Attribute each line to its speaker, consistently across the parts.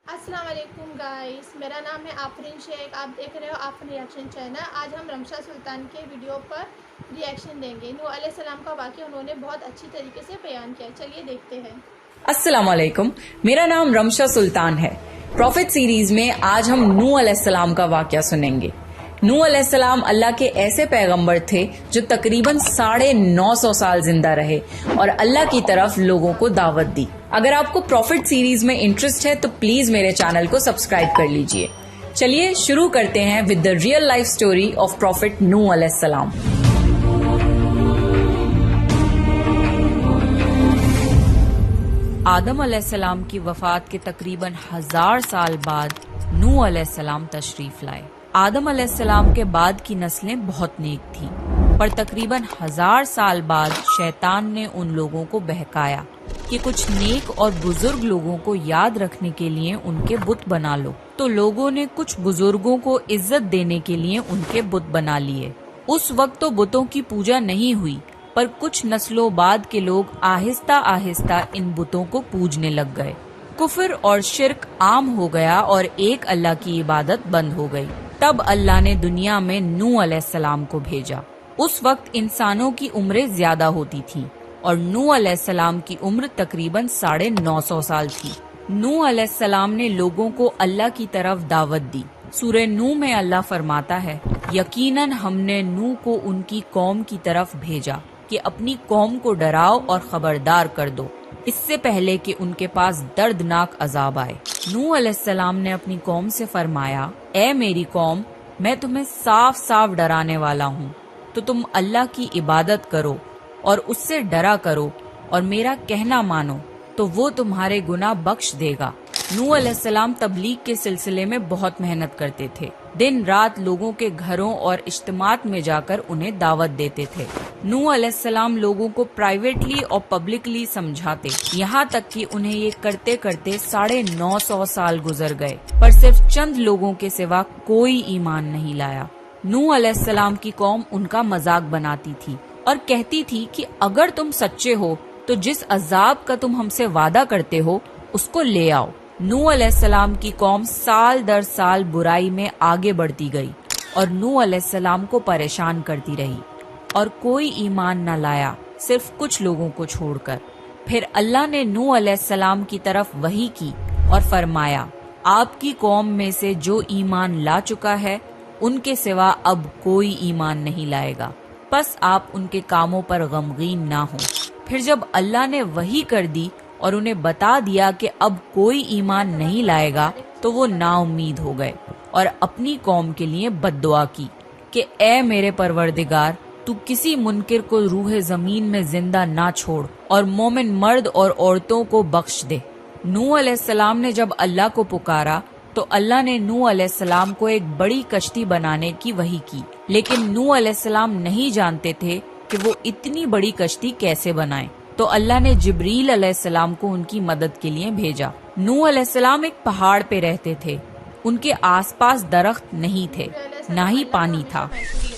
Speaker 1: अस्सलाम वालेकुम गाइस, मेरा नाम है आफरीन शेख। आप देख रहे हो आफरीन रिएक्शन चैनल। आज हम रमशा सुल्तान के वीडियो पर रिएक्शन देंगे। नूह अलैहिस्सलाम का वाक़या उन्होंने बहुत अच्छी तरीके से बयान किया। चलिए देखते हैं।
Speaker 2: अस्सलाम वालेकुम, मेरा नाम रमशा सुल्तान है। प्रॉफिट सीरीज में आज हम नूह अलैहिस्सलाम का वाक़या सुनेंगे। नूह अलैहिस्सलाम अल्लाह के ऐसे पैगंबर थे जो तकरीबन 950 साल जिंदा रहे और अल्लाह की तरफ लोगों को दावत दी। अगर आपको प्रॉफिट सीरीज में इंटरेस्ट है तो प्लीज मेरे चैनल को सब्सक्राइब कर लीजिए। चलिए शुरू करते हैं with the real life story of prophet नूह अलैहिस्सलाम। आदम अलैहिस्सलाम की वफात के तकरीबन 1000 साल बाद नूह अलैहिस्सलाम तशरीफ लाए। आदम अलैहिस्सलाम के बाद की नस्लें बहुत नेक थीं, पर तकरीबन 1000 साल बाद शैतान ने उन लोगों को बहकाया कि कुछ नेक और बुजुर्ग लोगों को याद रखने के लिए उनके बुत बना लो। तो लोगों ने कुछ बुजुर्गों को इज्जत देने के लिए उनके बुत बना लिए। उस वक्त तो बुतों की पूजा नहीं हुई, पर कुछ नस्लों बाद के लोग आहिस्ता आहिस्ता इन बुतों को पूजने लग गए। कुफर और शिर्क आम हो गया और एक अल्लाह की इबादत बंद हो गई। तब अल्लाह ने दुनिया में नूह अलैहिस्सलाम को भेजा। उस वक्त इंसानों की उम्रें ज्यादा होती थीं और नूह अलैहिस्सलाम की उम्र तकरीबन 950 साल थी। नूह अलैहिस्सलाम ने लोगों को अल्लाह की तरफ दावत दी। सूरह नूह में अल्लाह फरमाता है, यकीनन हमने नूह को उनकी कौम की तरफ भेजा कि अपनी कौम को डराओ और खबरदार कर दो, इससे पहले कि उनके पास दर्दनाक अजाब आए। नूह अलैहिस्सलाम ने अपनी कौम से फरमाया, ए मेरी कौम, मैं तुम्हें साफ साफ डराने वाला हूँ, तो तुम अल्लाह की इबादत करो और उससे डरा करो और मेरा कहना मानो, तो वो तुम्हारे गुनाह बख्श देगा। नूह अलैहिस्सलाम तबलीग के सिलसिले में बहुत मेहनत करते थे। दिन रात लोगों के घरों और इज्तिमात में जाकर उन्हें दावत देते थे। नूह अलैहिस्सलाम लोगों को प्राइवेटली और पब्लिकली समझाते, यहाँ तक कि उन्हें ये करते करते 950 साल गुजर गए, पर सिर्फ चंद लोगों के सिवा कोई ईमान नहीं लाया। नूह अलैहिस्सलाम की कौम उनका मजाक बनाती थी और कहती थी कि अगर तुम सच्चे हो तो जिस अजाब का तुम हमसे वादा करते हो उसको ले आओ। नूह अलैहिस्सलाम की कौम साल दर साल बुराई में आगे बढ़ती गई और नूह अलैहिस्सलाम को परेशान करती रही और कोई ईमान न लाया, सिर्फ कुछ लोगों को छोड़कर। फिर अल्लाह ने नूह अलैहिस्सलाम की तरफ वही की और फरमाया, आपकी कौम में से जो ईमान ला चुका है उनके सिवा अब कोई ईमान नहीं लाएगा, बस आप उनके कामों पर गमगीन ना हो। फिर जब अल्लाह ने वही कर दी और उन्हें बता दिया कि अब कोई ईमान नहीं लाएगा, तो वो नाउम्मीद हो गए और अपनी कौम के लिए बद्दुआ की कि ए मेरे परवरदिगार, तू किसी मुनकिर को रूह जमीन में जिंदा ना छोड़ और मोमिन मर्द और औरतों को बख्श दे। नूह अलैहिस्सलाम ने जब अल्लाह को पुकारा तो अल्लाह ने नूह अलैहिस्सलाम को एक बड़ी कश्ती बनाने की वही की, लेकिन नूह अलैहिस्सलाम नहीं जानते थे कि वो इतनी बड़ी कश्ती कैसे बनाएं। तो अल्लाह ने जिब्रील अलैहिस्सलाम को उनकी मदद के लिए भेजा। नूह अलैहिस्सलाम एक पहाड़ पे रहते थे। उनके आसपास दरख्त नहीं थे, ना ही पानी था।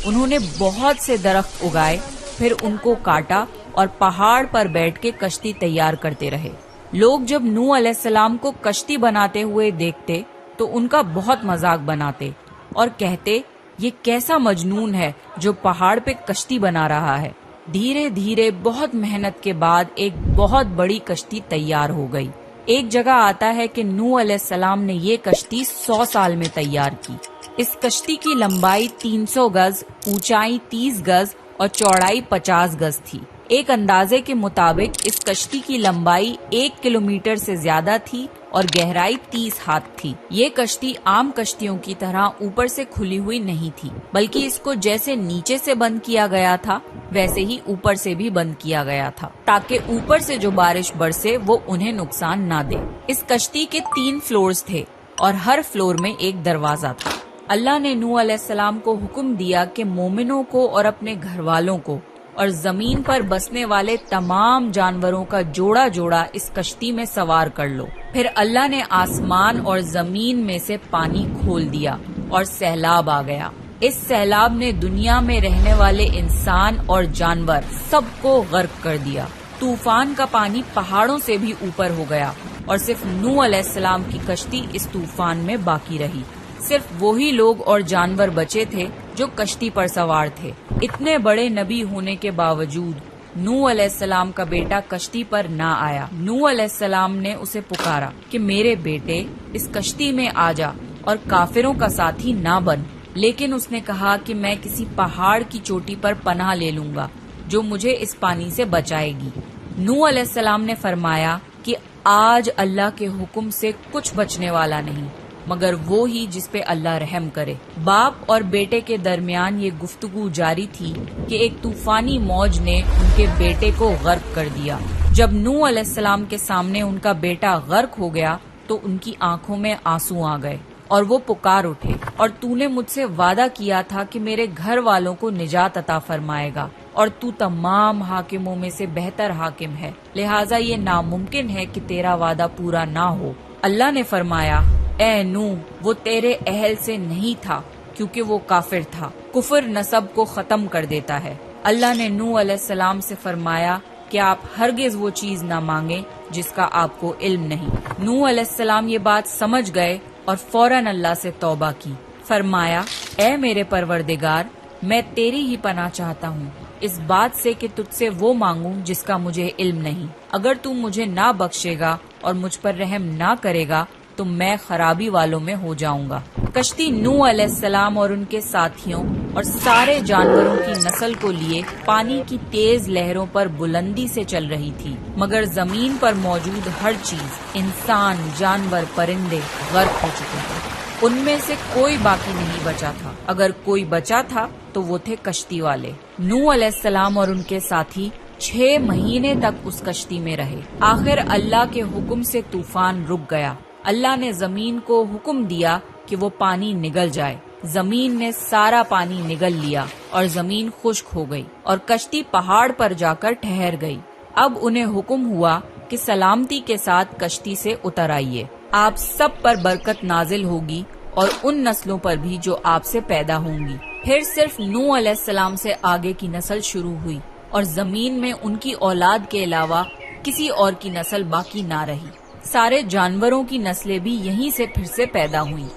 Speaker 2: उन्होंने बहुत से दरख्त उगाए, फिर उनको काटा और पहाड़ पर बैठ के कश्ती तैयार करते रहे। लोग जब नूह अलैहिस्सलाम को कश्ती बनाते हुए देखते तो उनका बहुत मजाक बनाते और कहते, ये कैसा मजनून है जो पहाड़ पे कश्ती बना रहा है। धीरे धीरे बहुत मेहनत के बाद एक बहुत बड़ी कश्ती तैयार हो गई। एक जगह आता है कि नूह अलैहिस्सलाम ने ये कश्ती 100 साल में तैयार की। इस कश्ती की लंबाई 300 गज, ऊंचाई 30 गज और चौड़ाई 50 गज थी। एक अंदाजे के मुताबिक इस कश्ती की लंबाई 1 किलोमीटर से ज्यादा थी और गहराई 30 हाथ थी। ये कश्ती आम कश्तियों की तरह ऊपर से खुली हुई नहीं थी, बल्कि इसको जैसे नीचे से बंद किया गया था वैसे ही ऊपर से भी बंद किया गया था, ताकि ऊपर से जो बारिश बरसे वो उन्हें नुकसान ना दे। इस कश्ती के 3 फ्लोर्स थे और हर फ्लोर में एक दरवाजा था। अल्लाह ने नूह अलैहिस्सलाम को हुक्म दिया कि मोमिनों को और अपने घर वालों को और जमीन पर बसने वाले तमाम जानवरों का जोड़ा जोड़ा इस कश्ती में सवार कर लो। फिर अल्लाह ने आसमान और जमीन में से पानी खोल दिया और सैलाब आ गया। इस सैलाब ने दुनिया में रहने वाले इंसान और जानवर सबको गर्क कर दिया। तूफान का पानी पहाड़ों से भी ऊपर हो गया اور صرف نوح علیہ السلام کی کشتی اس طوفان میں باقی رہی۔ صرف وہی لوگ اور جانور بچے تھے جو کشتی پر سوار تھے۔ اتنے بڑے نبی ہونے کے باوجود نوح علیہ السلام کا بیٹا کشتی پر نہ آیا۔ نوح علیہ السلام نے اسے پکارا کہ میرے بیٹے اس کشتی میں آ جا اور کافروں کا ساتھی نہ بن، لیکن اس نے کہا کہ میں کسی پہاڑ کی چوٹی پر پناہ لے لوں گا جو مجھے اس پانی سے بچائے گی۔ نوح علیہ السلام نے فرمایا کہ آج اللہ کے حکم سے کچھ بچنے والا نہیں مگر وہ ہی جس پہ اللہ رحم کرے۔ باپ اور بیٹے کے درمیان یہ گفتگو جاری تھی کہ ایک طوفانی موج نے ان کے بیٹے کو غرق کر دیا۔ جب نوح علیہ السلام کے سامنے ان کا بیٹا غرق ہو گیا تو ان کی آنکھوں میں آنسو آ گئے اور وہ پکار اٹھے، اور تو نے مجھ سے وعدہ کیا تھا کہ میرے گھر والوں کو نجات عطا فرمائے گا، اور تو تمام حاکموں میں سے بہتر حاکم ہے، لہٰذا یہ ناممکن ہے کہ تیرا وعدہ پورا نہ ہو۔ اللہ نے فرمایا، اے نوح، وہ تیرے اہل سے نہیں تھا کیونکہ وہ کافر تھا۔ کفر نسب کو ختم کر دیتا ہے۔ اللہ نے نوح علیہ السلام سے فرمایا کہ آپ ہرگز وہ چیز نہ مانگیں جس کا آپ کو علم نہیں۔ نوح علیہ السلام یہ بات سمجھ گئے اور فوراً اللہ سے توبہ کی۔ فرمایا، اے میرے پروردگار، میں تیری ہی پناہ چاہتا ہوں اس بات سے کہ تجھ سے وہ مانگوں جس کا مجھے علم نہیں۔ اگر تو مجھے نہ بخشے گا اور مجھ پر رحم نہ کرے گا تو میں خرابی والوں میں ہو جاؤں گا۔ کشتی نوح علیہ السلام اور ان کے ساتھیوں اور سارے جانوروں کی نسل کو لیے پانی کی تیز لہروں پر بلندی سے چل رہی تھی، مگر زمین پر موجود ہر چیز، انسان، جانور، پرندے غرق ہو چکے تھے۔ ان میں سے کوئی باقی نہیں بچا تھا، اگر کوئی بچا تھا تو وہ تھے کشتی والے۔ نوح علیہ السلام اور ان کے ساتھی 6 مہینے تک اس کشتی میں رہے۔ آخر اللہ کے حکم سے طوفان رک گیا۔ اللہ نے زمین کو حکم دیا کہ وہ پانی نگل جائے۔ زمین نے سارا پانی نگل لیا اور زمین خشک ہو گئی اور کشتی پہاڑ پر جا کر ٹھہر گئی۔ اب انہیں حکم ہوا کہ سلامتی کے ساتھ کشتی سے اتر آئیے، آپ سب پر برکت نازل ہوگی اور ان نسلوں پر بھی جو آپ سے پیدا ہوں گی۔ پھر صرف نوح علیہ السلام سے آگے کی نسل شروع ہوئی اور زمین میں ان کی اولاد کے علاوہ کسی اور کی نسل باقی نہ رہی۔ سارے جانوروں کی نسلیں بھی یہیں سے پھر سے پیدا ہوئیں۔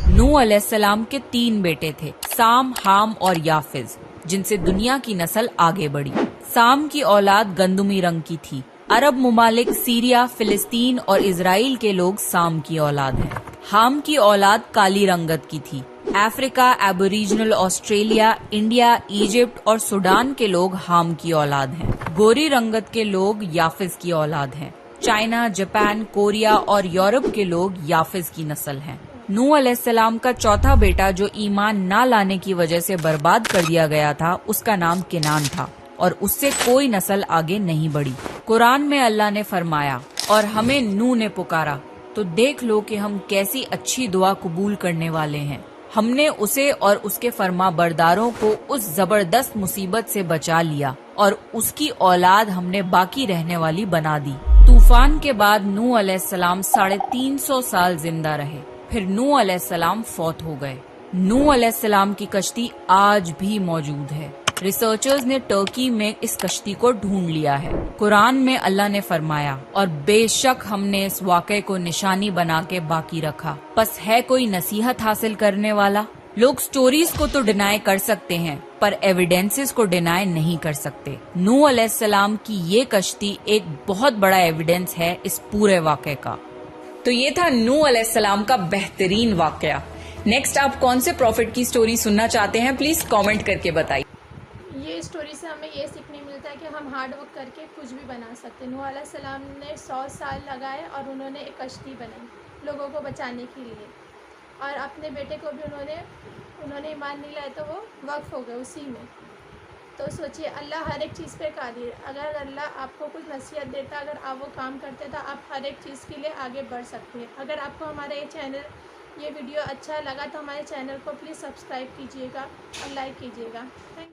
Speaker 2: نوح علیہ السلام کے 3 بیٹے تھے، سام، حام اور یافز، جن سے دنیا کی نسل آگے بڑھی۔ سام کی اولاد گندمی رنگ کی تھی۔ عرب ممالک سیریا، فلسطین اور اسرائیل کے لوگ سام کی اولاد ہیں۔ حام کی اولاد کالی رنگت کی تھی۔ افریقہ، ایبوریجنل آسٹریلیا، انڈیا، ایجپٹ اور سوڈان کے لوگ حام کی اولاد ہیں۔ گوری رنگت کے لوگ یافز کی اولاد ہیں۔ چائنا، جاپان، کوریا اور یورپ کے لوگ یافز کی نسل ہیں۔ نوح علیہ السلام کا چوتھا بیٹا جو ایمان نہ لانے کی وجہ سے برباد کر دیا گیا تھا، اس کا نام کنان تھا اور اس سے کوئی نسل آگے نہیں بڑھی۔ قرآن میں اللہ نے فرمایا، اور ہمیں نوح نے پکارا تو دیکھ لو کہ ہم کیسی اچھی دعا قبول کرنے والے ہیں۔ ہم نے اسے اور اس کے فرما برداروں کو اس زبردست مصیبت سے بچا لیا اور اس کی اولاد ہم نے باقی رہنے والی بنا دی۔ طوفان کے بعد نوح علیہ السلام 350 سال زندہ رہے، پھر نوح علیہ السلام فوت ہو گئے۔ نوح علیہ السلام کی کشتی آج بھی موجود ہے۔ ریسرچرز نے ترکی میں اس کشتی کو ڈھونڈ لیا ہے۔ قرآن میں اللہ نے فرمایا، اور بے شک ہم نے اس واقعے کو نشانی بنا کے باقی رکھا، پس ہے کوئی نصیحت حاصل کرنے والا؟ لوگ سٹوریز کو تو ڈینائی کر سکتے ہیں پر ایویڈنسز کو ڈینائی نہیں کر سکتے۔ نوح علیہ السلام کی یہ کشتی ایک بہت بڑا ایویڈنس ہے اس پورے واقعے کا۔ تو یہ تھا نوح علیہ السلام کا بہترین واقعہ۔ نیکسٹ آپ کون سے پروفٹ کی سٹوری سننا چاہتے ہیں؟ پلیز کامنٹ کر کے بتائیے۔
Speaker 1: یہ اسٹوری سے ہمیں یہ سیکھنے ملتا ہے کہ ہم ہارڈ ورک کر کے کچھ بھی بنا سکتے ہیں۔ نوح علیہ السلام نے 100 سال لگائے اور انہوں نے ایک کشتی بنائی لوگوں کو بچانے کے لیے، اور اپنے بیٹے کو بھی انہوں نے ایمان نہیں لائے تو وہ وقف ہو گئے اسی میں۔ تو سوچئے اللہ ہر ایک چیز پہ قادر ہے۔ اگر اللہ آپ کو کچھ نصیحت دیتا، اگر آپ وہ کام کرتے تو آپ ہر ایک چیز کے لیے آگے بڑھ سکتے ہیں۔ اگر آپ کو ہمارا یہ ویڈیو اچھا لگا تو ہمارے چینل کو پلیز سبسکرائب کیجیے گا اور لائک کیجیے گا۔